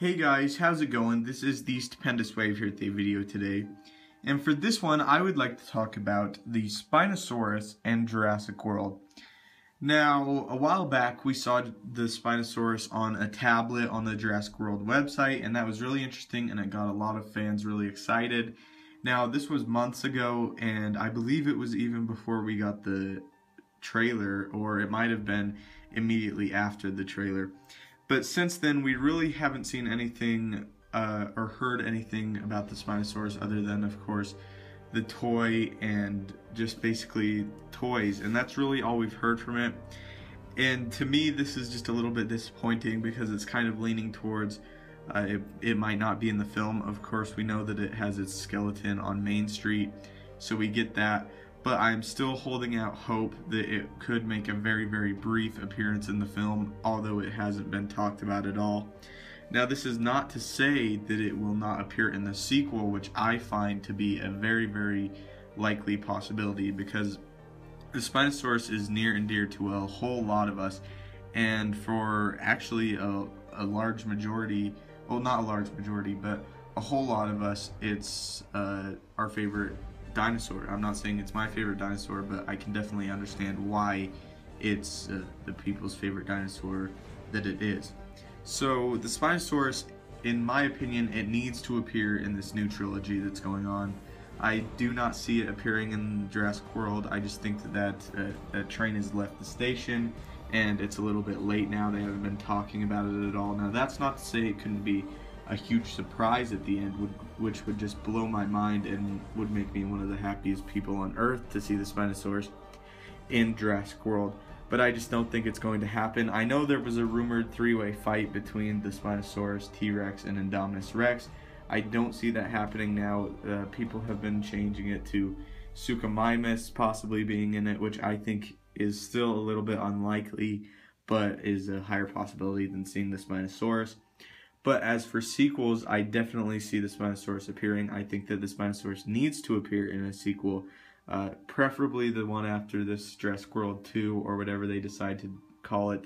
Hey guys, how's it going? This is the Stupendous Wave here at the video today. And for this one, I would like to talk about the Spinosaurus and Jurassic World. Now, a while back, we saw the Spinosaurus on a tablet on the Jurassic World website, and that was really interesting, and it got a lot of fans really excited. Now, this was months ago, and I believe it was even before we got the trailer, or it might have been immediately after the trailer. But since then, we really haven't seen anything or heard anything about the Spinosaurus other than, of course, the toy and just basically toys. And that's really all we've heard from it. And to me, this is just a little bit disappointing because it's kind of leaning towards it might not be in the film. Of course, we know that it has its skeleton on Main Street, so we get that. But I'm still holding out hope that it could make a very, very brief appearance in the film, although it hasn't been talked about at all. Now, this is not to say that it will not appear in the sequel, which I find to be a very, very likely possibility, because the Spinosaurus is near and dear to a whole lot of us, and for actually a large majority, well, not a large majority, but a whole lot of us, it's our favorite dinosaur. I'm not saying it's my favorite dinosaur, but I can definitely understand why it's the people's favorite dinosaur that it is. So the Spinosaurus, in my opinion, it needs to appear in this new trilogy that's going on. I do not see it appearing in Jurassic World. I just think that train has left the station and it's a little bit late now. They haven't been talking about it at all. Now, that's not to say it couldn't be a huge surprise at the end, which would just blow my mind and would make me one of the happiest people on earth to see the Spinosaurus in Jurassic World. But I just don't think it's going to happen. I know there was a rumored three-way fight between the Spinosaurus, T-Rex, and Indominus Rex. I don't see that happening now. People have been changing it to Suchomimus possibly being in it, which I think is still a little bit unlikely, but is a higher possibility than seeing the Spinosaurus. But as for sequels, I definitely see the Spinosaurus appearing. I think that the Spinosaurus needs to appear in a sequel, preferably the one after this Jurassic World 2 or whatever they decide to call it.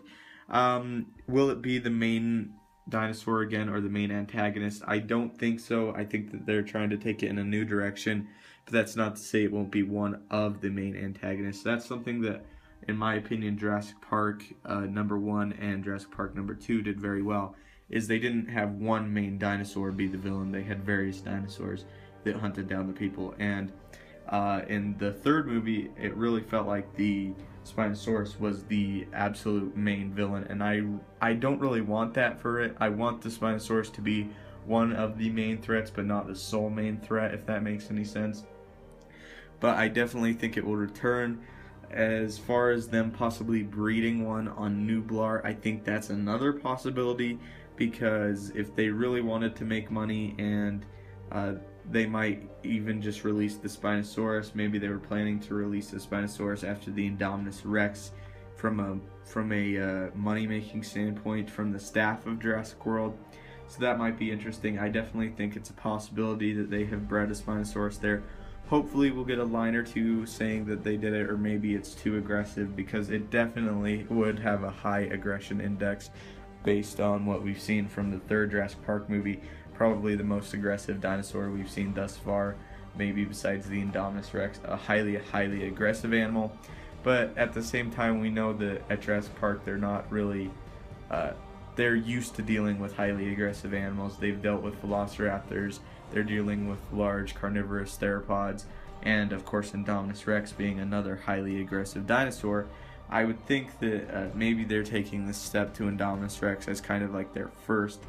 Will it be the main dinosaur again or the main antagonist? I don't think so. I think that they're trying to take it in a new direction, but that's not to say it won't be one of the main antagonists. That's something that, in my opinion, Jurassic Park number 1 and Jurassic Park number 2 did very well. Is they didn't have one main dinosaur be the villain. They had various dinosaurs that hunted down the people. And in the third movie, it really felt like the Spinosaurus was the absolute main villain. And I don't really want that for it. I want the Spinosaurus to be one of the main threats, but not the sole main threat, if that makes any sense. But I definitely think it will return. As far as them possibly breeding one on Nublar, I think that's another possibility, because if they really wanted to make money, and they might even just release the Spinosaurus. Maybe they were planning to release the Spinosaurus after the Indominus Rex from a money-making standpoint from the staff of Jurassic World. So that might be interesting. I definitely think it's a possibility that they have bred a Spinosaurus there. Hopefully we'll get a line or two saying that they did it, or maybe it's too aggressive, because it definitely would have a high aggression index based on what we've seen from the third Jurassic Park movie. Probably the most aggressive dinosaur we've seen thus far, maybe besides the Indominus Rex, a highly aggressive animal. But at the same time, we know that at Jurassic Park they're not really, they're used to dealing with highly aggressive animals. They've dealt with velociraptors, they're dealing with large carnivorous theropods, and of course Indominus Rex being another highly aggressive dinosaur. I would think that maybe they're taking this step to Indominus Rex as kind of like their first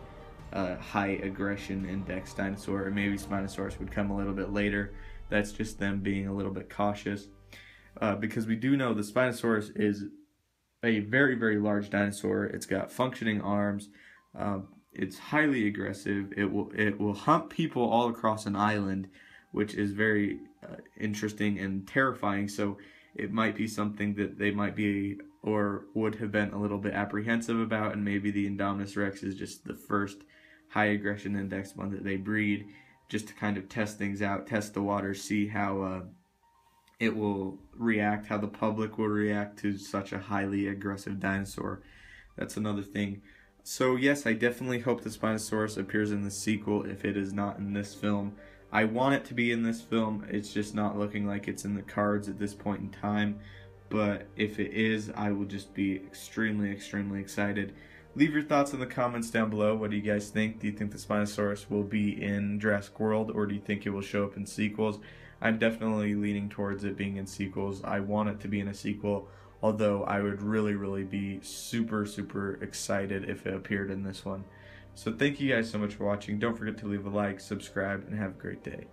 high aggression index dinosaur, or maybe Spinosaurus would come a little bit later. That's just them being a little bit cautious, because we do know the Spinosaurus is a very, very large dinosaur. It's got functioning arms. It's highly aggressive. It will hunt people all across an island, which is very interesting and terrifying. So it might be something that they might be or would have been a little bit apprehensive about, and maybe the Indominus Rex is just the first high aggression index one that they breed, just to kind of test things out, test the waters, see how it will react, how the public will react to such a highly aggressive dinosaur. That's another thing. So yes, I definitely hope the Spinosaurus appears in the sequel if it is not in this film. I want it to be in this film, it's just not looking like it's in the cards at this point in time. But if it is, I will just be extremely, extremely excited. Leave your thoughts in the comments down below. What do you guys think? Do you think the Spinosaurus will be in Jurassic World, or do you think it will show up in sequels? I'm definitely leaning towards it being in sequels. I want it to be in a sequel, although I would really, really be super, super excited if it appeared in this one. So thank you guys so much for watching. Don't forget to leave a like, subscribe, and have a great day.